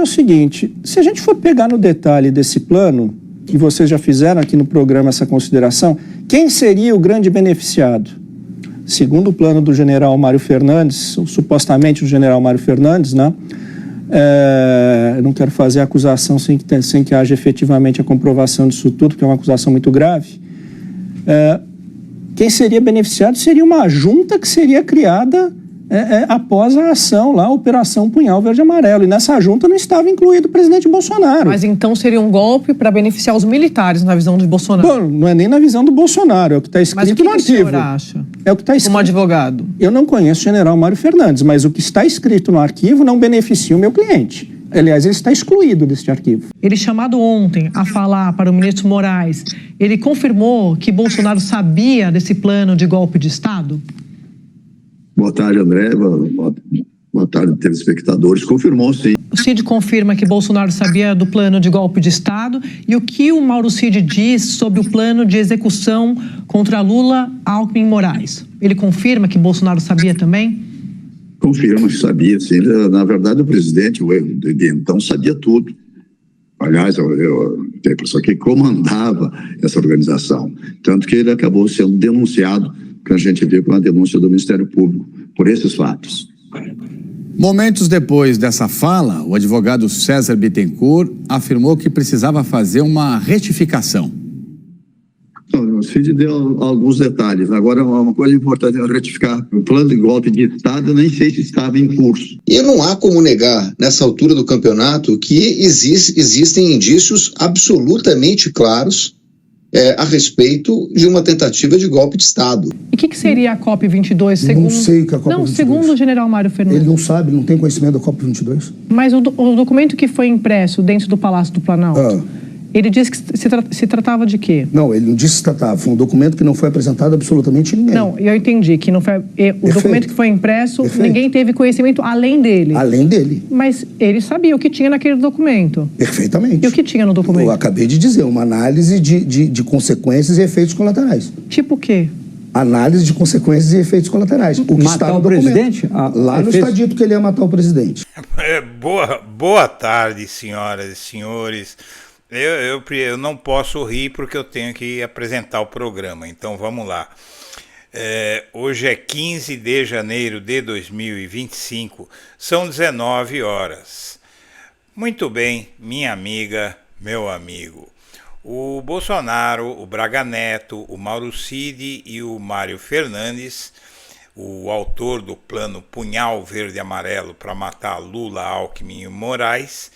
seguinte, se a gente for pegar no detalhe desse plano, e vocês já fizeram aqui no programa essa consideração, quem seria o grande beneficiado? Segundo o plano do general Mário Fernandes, supostamente do general Mário Fernandes, né? Eu não quero fazer acusação sem que haja efetivamente a comprovação disso tudo, porque é uma acusação muito grave. Quem seria beneficiado seria uma junta que seria criada após a ação lá, a Operação Punhal Verde e Amarelo. E nessa junta não estava incluído o presidente Bolsonaro. Mas então seria um golpe para beneficiar os militares na visão de Bolsonaro? Bom, não é nem na visão do Bolsonaro, é o que está escrito no arquivo. Mas o que o senhor acha? É o que está escrito. Como advogado? Eu não conheço o general Mário Fernandes, mas o que está escrito no arquivo não beneficia o meu cliente. Aliás, ele está excluído deste arquivo. Ele, chamado ontem a falar para o ministro Moraes, ele confirmou que Bolsonaro sabia desse plano de golpe de Estado? Boa tarde, André. Boa tarde, telespectadores. Confirmou, sim. O Cid confirma que Bolsonaro sabia do plano de golpe de Estado. E o que o Mauro Cid diz sobre o plano de execução contra Lula, Alckmin e Moraes? Ele confirma que Bolsonaro sabia também? Confirma que sabia, sim. Na verdade, o presidente, então, sabia tudo. Aliás, eu tenho a impressão que ele comandava essa organização. Tanto que ele acabou sendo denunciado, que a gente viu com a denúncia do Ministério Público, por esses fatos. Momentos depois dessa fala, o advogado César Bittencourt afirmou que precisava fazer uma retificação. O Cid deu alguns detalhes. Agora, uma coisa importante é retificar. O plano de golpe de Estado, nem sei se estava em curso. E não há como negar, nessa altura do campeonato, que existem indícios absolutamente claros a respeito de uma tentativa de golpe de Estado. E o que seria a COP22? Segundo... Não sei o que é a COP22. Não, segundo o general Mário Fernandes. Ele não sabe, não tem conhecimento da COP22. Mas o documento que foi impresso dentro do Palácio do Planalto, ele disse que se tratava de quê? Não, ele não disse que se tratava. Foi um documento que não foi apresentado a absolutamente ninguém. Não, eu entendi que não foi... O documento que foi impresso, ninguém teve conhecimento além dele. Além dele. Mas ele sabia o que tinha naquele documento. Perfeitamente. E o que tinha no documento? Eu acabei de dizer, uma análise de consequências e efeitos colaterais. Tipo o quê? Análise de consequências e efeitos colaterais. O que matar está no o presidente? Lá não está dito que ele ia matar o presidente. Boa tarde, senhoras e senhores. Eu não posso rir porque eu tenho que apresentar o programa, então vamos lá. Hoje é 15 de janeiro de 2025, são 19 horas. Muito bem, minha amiga, meu amigo. O Bolsonaro, o Braga Neto, o Mauro Cid e o Mário Fernandes, o autor do plano Punhal Verde e Amarelo para matar Lula, Alckmin e Moraes,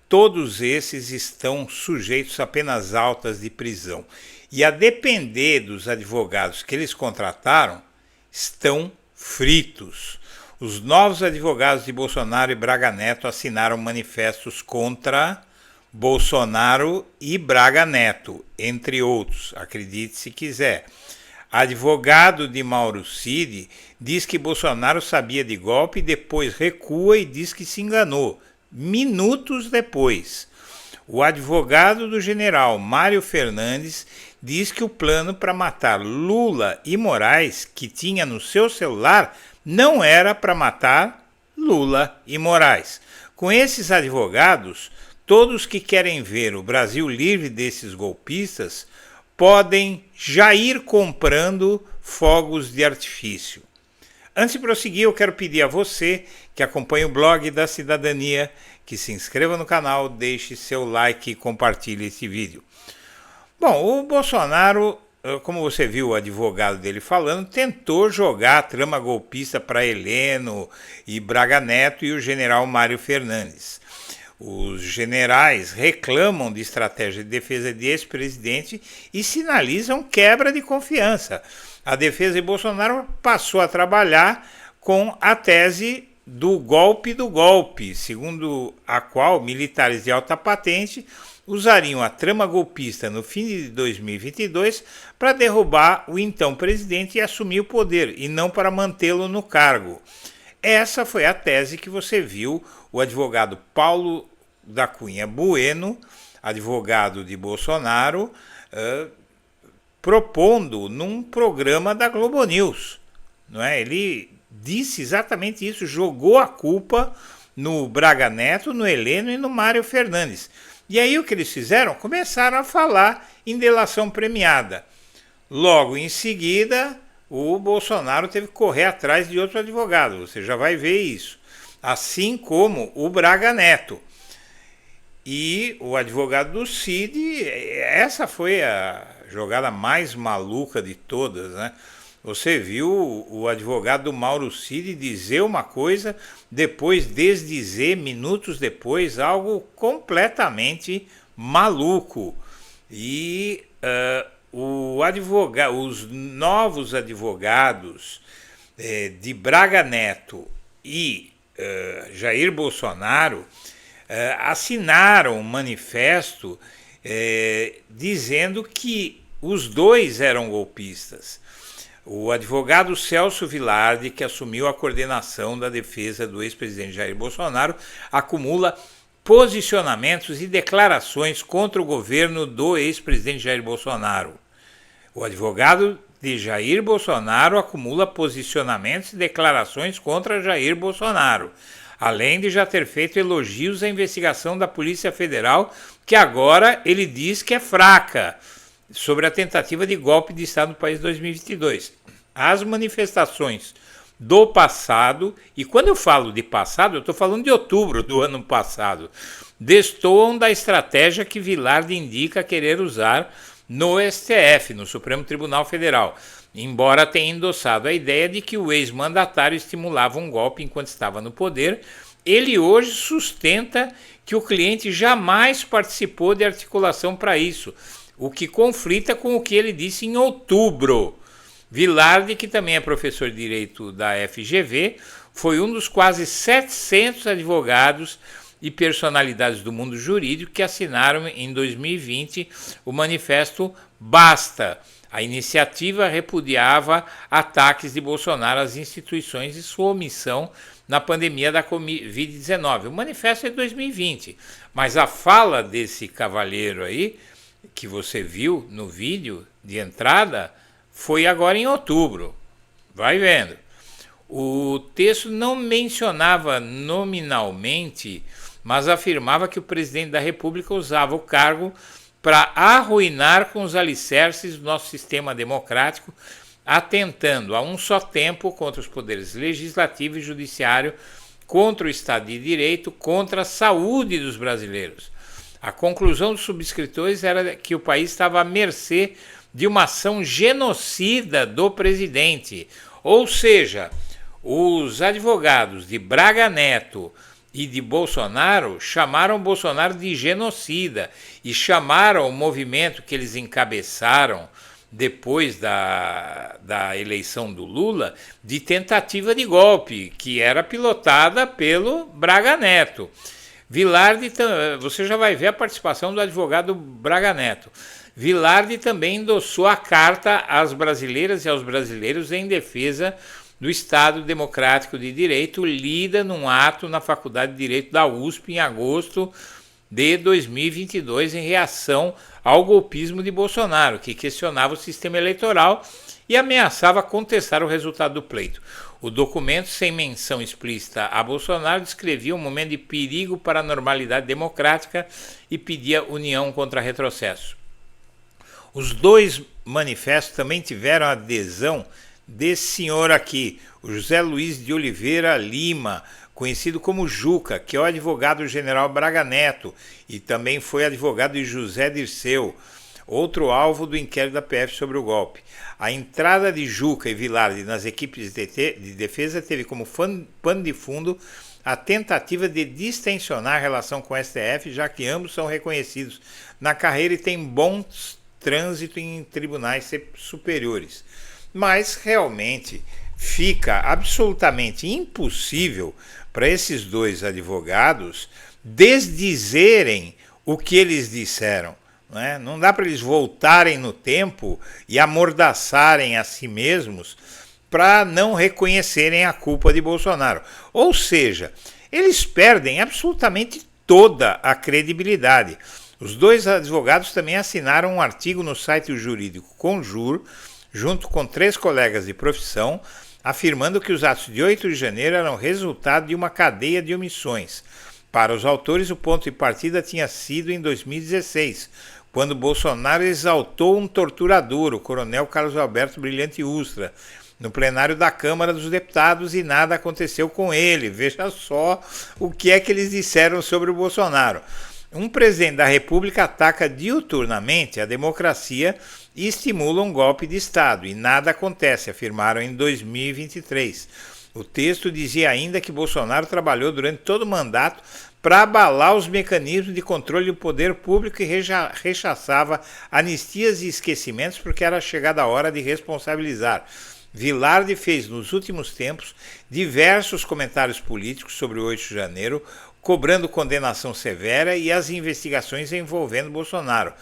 todos esses estão sujeitos a penas altas de prisão. E a depender dos advogados que eles contrataram, estão fritos. Os novos advogados de Bolsonaro e Braga Neto assinaram manifestos contra Bolsonaro e Braga Neto, entre outros, acredite se quiser. Advogado de Mauro Cid diz que Bolsonaro sabia de golpe e depois recua e diz que se enganou. Minutos depois, o advogado do general Mário Fernandes diz que o plano para matar Lula e Moraes, que tinha no seu celular, não era para matar Lula e Moraes. Com esses advogados, todos que querem ver o Brasil livre desses golpistas podem já ir comprando fogos de artifício. Antes de prosseguir, eu quero pedir a você que acompanha o blog da Cidadania, que se inscreva no canal, deixe seu like e compartilhe esse vídeo. Bom, o Bolsonaro, como você viu o advogado dele falando, tentou jogar a trama golpista para Heleno e Braga Neto e o general Mário Fernandes. Os generais reclamam de estratégia de defesa de ex-presidente e sinalizam quebra de confiança. A defesa de Bolsonaro passou a trabalhar com a tese do golpe, segundo a qual militares de alta patente usariam a trama golpista no fim de 2022 para derrubar o então presidente e assumir o poder, e não para mantê-lo no cargo. Essa foi a tese que você viu o advogado Paulo da Cunha Bueno, advogado de Bolsonaro, propondo num programa da Globo News, não é? Ele disse exatamente isso, jogou a culpa no Braga Neto, no Heleno e no Mário Fernandes. E aí o que eles fizeram? Começaram a falar em delação premiada. Logo em seguida, o Bolsonaro teve que correr atrás de outro advogado, você já vai ver isso. Assim como o Braga Neto. E o advogado do Cid, essa foi a jogada mais maluca de todas, né? Você viu o advogado do Mauro Cid dizer uma coisa, depois desdizer, minutos depois, algo completamente maluco. E os novos advogados de Braga Neto e Jair Bolsonaro assinaram um manifesto dizendo que os dois eram golpistas. O advogado Celso Vilardi, que assumiu a coordenação da defesa do ex-presidente Jair Bolsonaro, acumula posicionamentos e declarações contra o governo do ex-presidente Jair Bolsonaro. O advogado de Jair Bolsonaro acumula posicionamentos e declarações contra Jair Bolsonaro, além de já ter feito elogios à investigação da Polícia Federal, que agora ele diz que é fraca, sobre a tentativa de golpe de Estado no país de 2022. As manifestações do passado, e quando eu falo de passado, eu estou falando de outubro do ano passado, destoam da estratégia que Vilardi indica querer usar no STF, no Supremo Tribunal Federal, embora tenha endossado a ideia de que o ex-mandatário estimulava um golpe enquanto estava no poder. Ele hoje sustenta que o cliente jamais participou de articulação para isso, o que conflita com o que ele disse em outubro. Vilardi, que também é professor de Direito da FGV, foi um dos quase 700 advogados e personalidades do mundo jurídico que assinaram em 2020 o manifesto Basta. A iniciativa repudiava ataques de Bolsonaro às instituições e sua omissão na pandemia da Covid-19. O manifesto é de 2020, mas a fala desse cavalheiro aí, que você viu no vídeo de entrada, foi agora em outubro. Vai vendo. O texto não mencionava nominalmente, mas afirmava que o presidente da República usava o cargo para arruinar com os alicerces do nosso sistema democrático, atentando a um só tempo contra os poderes legislativo e judiciário, contra o Estado de Direito, contra a saúde dos brasileiros. A conclusão dos subscritores era que o país estava à mercê de uma ação genocida do presidente. Ou seja, os advogados de Braga Neto e de Bolsonaro chamaram Bolsonaro de genocida e chamaram o movimento que eles encabeçaram depois da eleição do Lula de tentativa de golpe, que era pilotada pelo Braga Neto. Vilardi, você já vai ver a participação do advogado Braga Neto. Vilardi também endossou a carta às brasileiras e aos brasileiros em defesa do Estado Democrático de Direito, lida num ato na Faculdade de Direito da USP em agosto de 2022, em reação ao golpismo de Bolsonaro, que questionava o sistema eleitoral e ameaçava contestar o resultado do pleito. O documento, sem menção explícita a Bolsonaro, descrevia um momento de perigo para a normalidade democrática e pedia união contra retrocesso. Os dois manifestos também tiveram adesão desse senhor aqui, o José Luiz de Oliveira Lima, conhecido como Juca, que é o advogado-general Braga Neto e também foi advogado de José Dirceu, outro alvo do inquérito da PF sobre o golpe. A entrada de Juca e Vilardi nas equipes de defesa teve como pano de fundo a tentativa de distensionar a relação com o STF, já que ambos são reconhecidos na carreira e têm bom trânsito em tribunais superiores. Mas realmente fica absolutamente impossível para esses dois advogados desdizerem o que eles disseram. Não dá para eles voltarem no tempo e amordaçarem a si mesmos para não reconhecerem a culpa de Bolsonaro. Ou seja, eles perdem absolutamente toda a credibilidade. Os dois advogados também assinaram um artigo no site jurídico Conjur, junto com 3 colegas de profissão, afirmando que os atos de 8 de janeiro eram resultado de uma cadeia de omissões. Para os autores, o ponto de partida tinha sido em 2016, quando Bolsonaro exaltou um torturador, o coronel Carlos Alberto Brilhante Ustra, no plenário da Câmara dos Deputados, e nada aconteceu com ele. Veja só o que é que eles disseram sobre o Bolsonaro. Um presidente da República ataca diuturnamente a democracia e estimula um golpe de Estado, e nada acontece, afirmaram em 2023. O texto dizia ainda que Bolsonaro trabalhou durante todo o mandato para abalar os mecanismos de controle do poder público e rechaçava anistias e esquecimentos porque era chegada a hora de responsabilizar. Vilardi fez nos últimos tempos diversos comentários políticos sobre o 8 de janeiro, cobrando condenação severa e as investigações envolvendo Bolsonaro.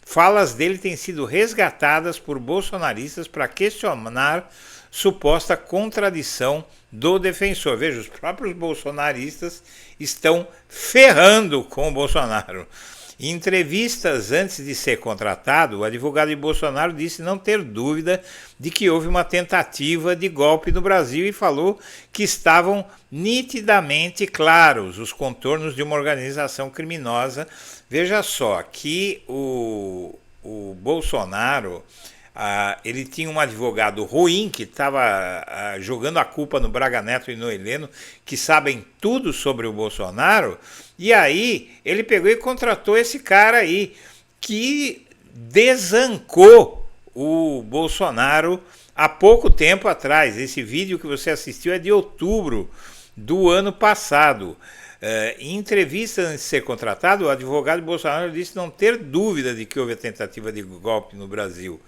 Falas dele têm sido resgatadas por bolsonaristas para questionar suposta contradição do defensor. Veja, os próprios bolsonaristas estão ferrando com o Bolsonaro. Em entrevistas antes de ser contratado, o advogado de Bolsonaro disse não ter dúvida de que houve uma tentativa de golpe no Brasil e falou que estavam nitidamente claros os contornos de uma organização criminosa. Veja só que o Bolsonaro, ele tinha um advogado ruim que estava jogando a culpa no Braga Neto e no Heleno, que sabem tudo sobre o Bolsonaro, e aí ele pegou e contratou esse cara aí, que desancou o Bolsonaro há pouco tempo atrás. Esse vídeo que você assistiu é de outubro do ano passado. Em entrevista antes de ser contratado, o advogado de Bolsonaro disse não ter dúvida de que houve a tentativa de golpe no Brasil.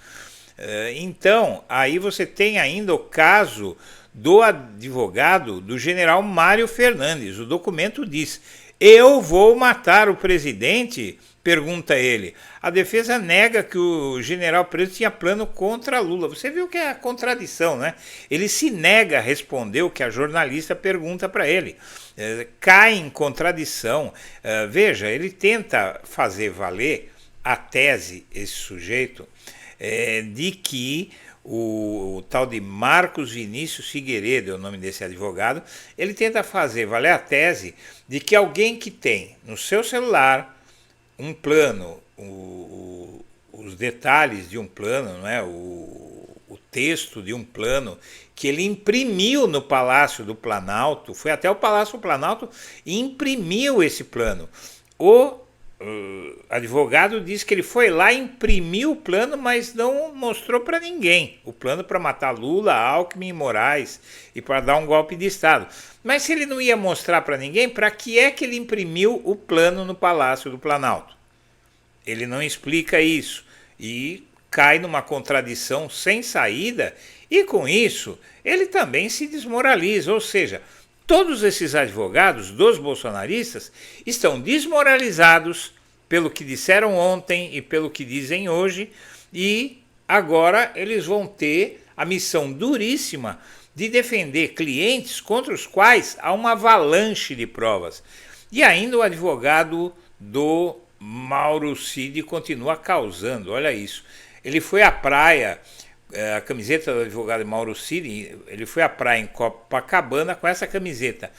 Então, aí você tem ainda o caso do advogado do general Mário Fernandes. O documento diz: eu vou matar o presidente? Pergunta ele. A defesa nega que o general preso tinha plano contra Lula. Você viu que é a contradição, né? Ele se nega a responder o que a jornalista pergunta para ele. Cai em contradição. Veja, ele tenta fazer valer a tese, esse sujeito, de que o tal de Marcos Vinícius Figueiredo, é o nome desse advogado, ele tenta fazer valer a tese de que alguém que tem no seu celular um plano, os detalhes de um plano, não é? o texto de um plano que ele imprimiu no Palácio do Planalto, foi até o Palácio do Planalto e imprimiu esse plano. O advogado disse que ele foi lá, imprimiu o plano, mas não mostrou para ninguém. O plano para matar Lula, Alckmin e Moraes e para dar um golpe de Estado. Mas se ele não ia mostrar para ninguém, para que é que ele imprimiu o plano no Palácio do Planalto? Ele não explica isso e cai numa contradição sem saída, e com isso ele também se desmoraliza. Ou seja, todos esses advogados dos bolsonaristas estão desmoralizados pelo que disseram ontem e pelo que dizem hoje, e agora eles vão ter a missão duríssima de defender clientes contra os quais há uma avalanche de provas. E ainda o advogado do Mauro Cid continua causando, olha isso. Ele foi à praia, a camiseta do advogado Mauro Cid, ele foi à praia em Copacabana com essa camiseta.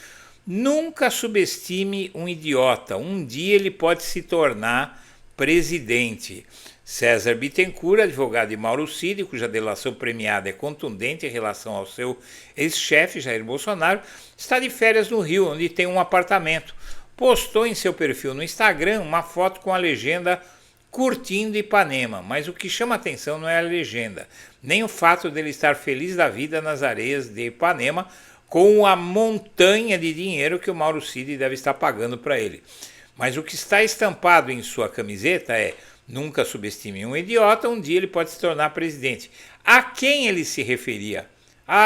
Nunca subestime um idiota, um dia ele pode se tornar presidente. César Bittencourt, advogado de Mauro Cid, cuja delação premiada é contundente em relação ao seu ex-chefe, Jair Bolsonaro, está de férias no Rio, onde tem um apartamento. Postou em seu perfil no Instagram uma foto com a legenda "Curtindo Ipanema", mas o que chama atenção não é a legenda, nem o fato dele estar feliz da vida nas areias de Ipanema com a montanha de dinheiro que o Mauro Cid deve estar pagando para ele. Mas o que está estampado em sua camiseta é: nunca subestime um idiota, um dia ele pode se tornar presidente. A quem ele se referia?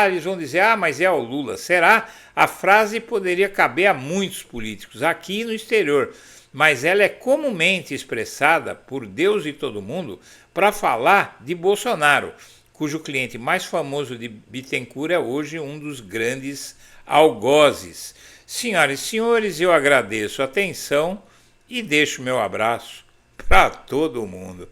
Eles vão dizer, mas é ao Lula. Será? A frase poderia caber a muitos políticos, aqui e no exterior, mas ela é comumente expressada por Deus e todo mundo para falar de Bolsonaro, cujo cliente mais famoso de Bittencourt é hoje um dos grandes algozes. Senhoras e senhores, eu agradeço a atenção e deixo meu abraço para todo mundo.